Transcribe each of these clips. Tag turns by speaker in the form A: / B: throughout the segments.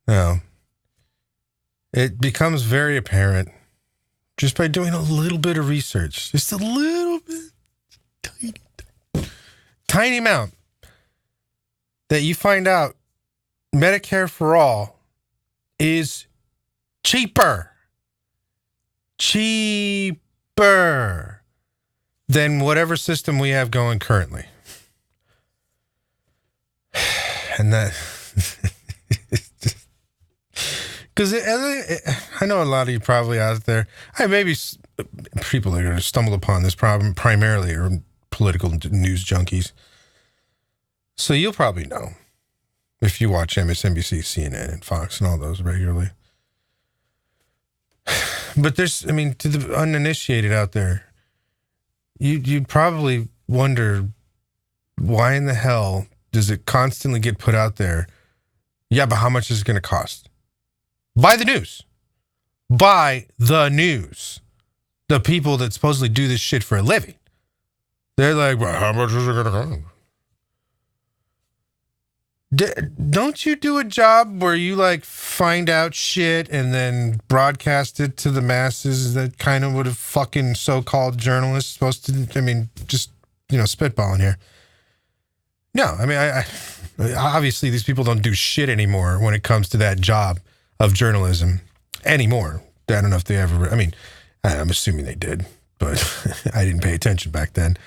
A: No. It becomes very apparent just by doing a little bit of research. Just a little bit. Tiny amount. That you find out Medicare for all is cheaper than whatever system we have going currently. And that, because I know a lot of you probably out there, maybe people that are going to stumble upon this problem primarily are political news junkies. So you'll probably know if you watch MSNBC, CNN, and Fox and all those regularly. But to the uninitiated out there, you'd probably wonder why in the hell does it constantly get put out there? Yeah, but how much is it going to cost? By the news. The people that supposedly do this shit for a living. They're like, well, how much is it going to cost? Don't you do a job where you find out shit and then broadcast it to the masses? Is that kind of what a fucking so-called journalist is supposed to do? Just, spitballing here. No, I obviously these people don't do shit anymore when it comes to that job of journalism anymore. I don't know if they ever, I'm assuming they did, but I didn't pay attention back then.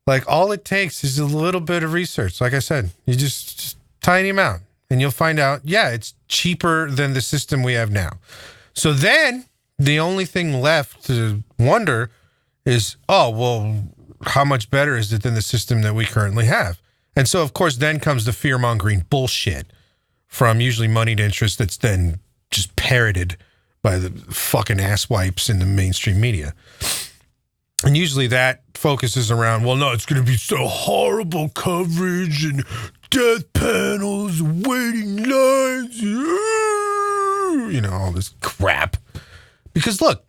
A: But all it takes is a little bit of research. Like I said, you just tiny amount, and you'll find out, yeah, it's cheaper than the system we have now. So then the only thing left to wonder is, oh, well, how much better is it than the system that we currently have? And so, of course, then comes the fear-mongering bullshit from usually moneyed interest that's then just parroted by the fucking asswipes in the mainstream media. And usually that focuses around, well, no, it's going to be so horrible coverage and death panels, waiting lines, all this crap. Because look,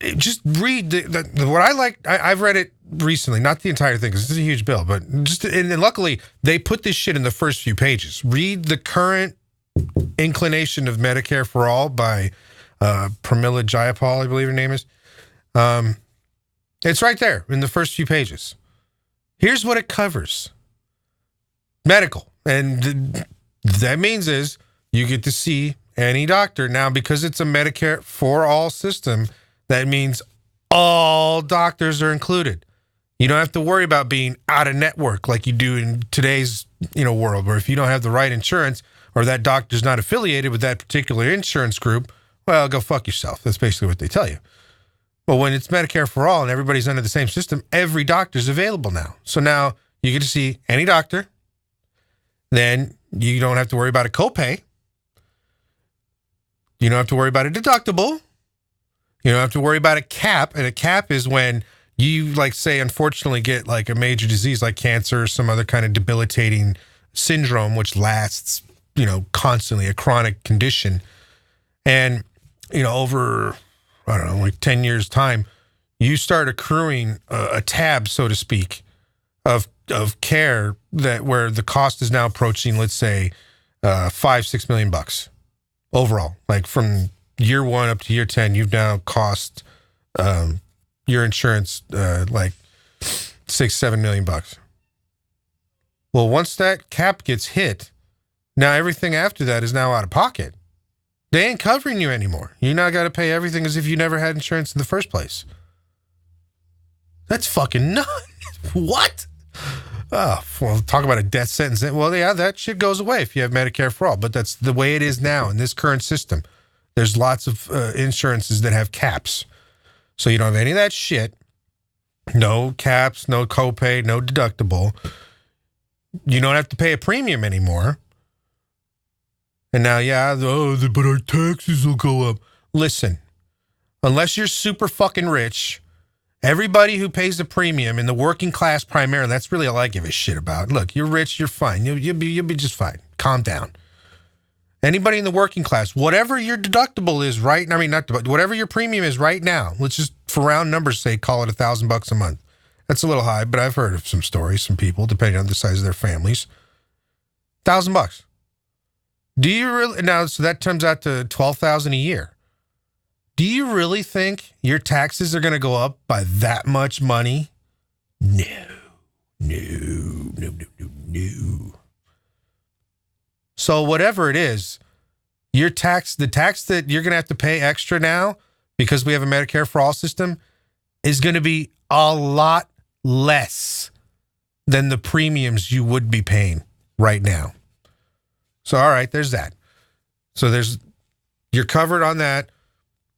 A: just read what I like. I've read it recently, not the entire thing because it's a huge bill, but and luckily they put this shit in the first few pages. Read the current inclination of Medicare for All by Pramila Jayapal, I believe her name is. It's right there in the first few pages. Here's what it covers. Medical. And that means is you get to see any doctor. Now, because it's a Medicare for all system, that means all doctors are included. You don't have to worry about being out of network like you do in today's, world, where if you don't have the right insurance or that doctor's not affiliated with that particular insurance group, well, go fuck yourself. That's basically what they tell you. But when it's Medicare for all and everybody's under the same system, every doctor's available now. So now you get to see any doctor. Then you don't have to worry about a copay. You don't have to worry about a deductible. You don't have to worry about a cap. And a cap is when you, say, unfortunately get a major disease like cancer or some other kind of debilitating syndrome, which lasts, constantly, a chronic condition. And, over, 10 years time, you start accruing a tab, so to speak, of care where the cost is now approaching, let's say, $5-6 million overall. From year 1 up to year 10, you've now cost your insurance $6-7 million. Well, once that cap gets hit, now everything after that is now out of pocket. They ain't covering you anymore. You now got to pay everything as if you never had insurance in the first place. That's fucking nuts. What? Oh, well, talk about a death sentence. Well, yeah, that shit goes away if you have Medicare for all, but that's the way it is now in this current system. There's lots of insurances that have caps. So you don't have any of that shit. No caps, no copay, no deductible. You don't have to pay a premium anymore. And now, but our taxes will go up. Listen, unless you're super fucking rich, everybody who pays the premium in the working class primarily, that's really all I give a shit about. Look, you're rich, you're fine. You'll be just fine. Calm down. Anybody in the working class, whatever your deductible is whatever your premium is right now, let's just, for round numbers sake, call it $1,000 a month. That's a little high, but I've heard of some stories, some people, depending on the size of their families. $1,000. Do you really now? So that turns out to $12,000 a year. Do you really think your taxes are going to go up by that much money? No. So whatever it is, the tax that you're going to have to pay extra now because we have a Medicare for All system is going to be a lot less than the premiums you would be paying right now. So, all right, there's that. So you're covered on that.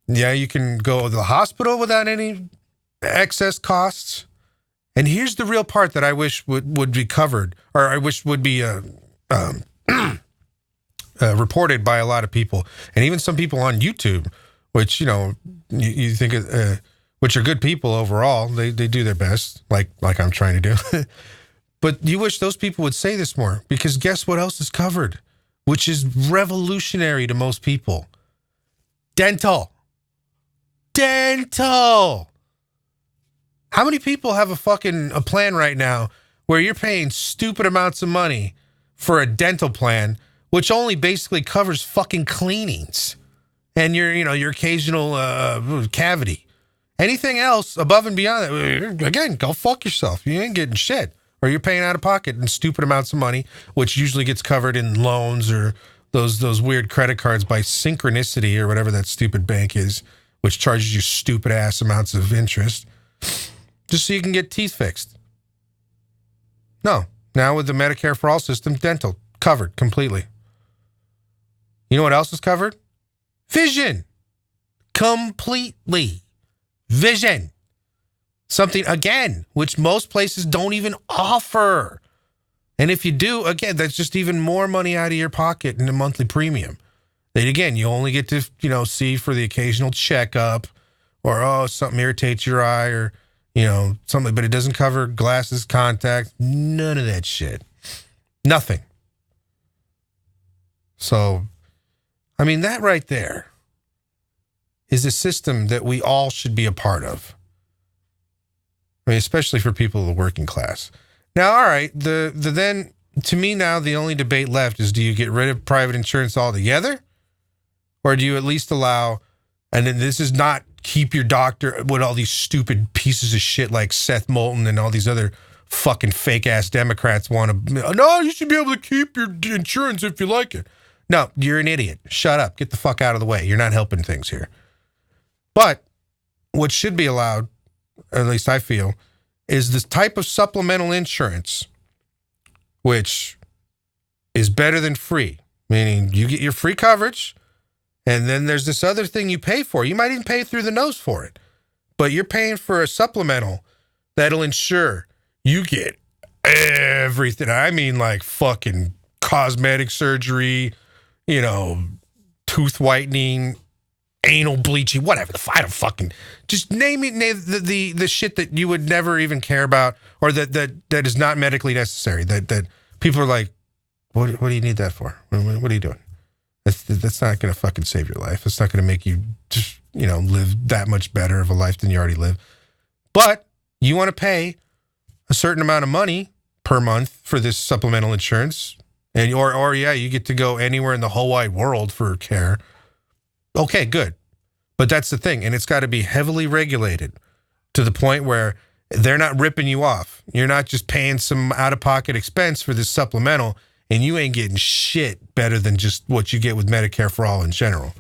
A: Yeah, you can go to the hospital without any excess costs. And here's the real part that I wish would be covered, or I wish would be reported by a lot of people, and even some people on YouTube, which, you think, which are good people overall. They do their best, like I'm trying to do. But you wish those people would say this more, because guess what else is covered, which is revolutionary to most people? Dental. How many people have a plan right now where you're paying stupid amounts of money for a dental plan, which only basically covers fucking cleanings and your occasional cavity? Anything else above and beyond that, again, go fuck yourself. You ain't getting shit. Or you're paying out of pocket in stupid amounts of money, which usually gets covered in loans or those weird credit cards by Synchronicity or whatever that stupid bank is, which charges you stupid ass amounts of interest just so you can get teeth fixed. No. Now with the Medicare for All system, dental covered completely. You know what else is covered? Vision. Completely. Vision. Something, again, which most places don't even offer. And if you do, again, that's just even more money out of your pocket in a monthly premium. Then again, you only get to, see for the occasional checkup or, something irritates your eye or, something, but it doesn't cover glasses, contacts, none of that shit. Nothing. So, that right there is a system that we all should be a part of. Especially for people of the working class. Now, all right, then, to me now, the only debate left is, do you get rid of private insurance altogether? Or do you at least allow, and then this is not keep your doctor with all these stupid pieces of shit like Seth Moulton and all these other fucking fake-ass Democrats want to, no, you should be able to keep your insurance if you like it. No, you're an idiot. Shut up. Get the fuck out of the way. You're not helping things here. But what should be allowed, or at least I feel, is this type of supplemental insurance, which is better than free, meaning you get your free coverage, and then there's this other thing you pay for. You might even pay through the nose for it, but you're paying for a supplemental that'll ensure you get everything. Like fucking cosmetic surgery, tooth whitening, anal bleaching, whatever. I don't fucking, just name the shit that you would never even care about, or that is not medically necessary. That people are like, what do you need that for? What are you doing? That's not going to fucking save your life. It's not going to make you just live that much better of a life than you already live. But you want to pay a certain amount of money per month for this supplemental insurance, and you get to go anywhere in the whole wide world for care. Okay, good. But that's the thing. And it's got to be heavily regulated to the point where they're not ripping you off. You're not just paying some out-of-pocket expense for this supplemental, and you ain't getting shit better than just what you get with Medicare for All in general.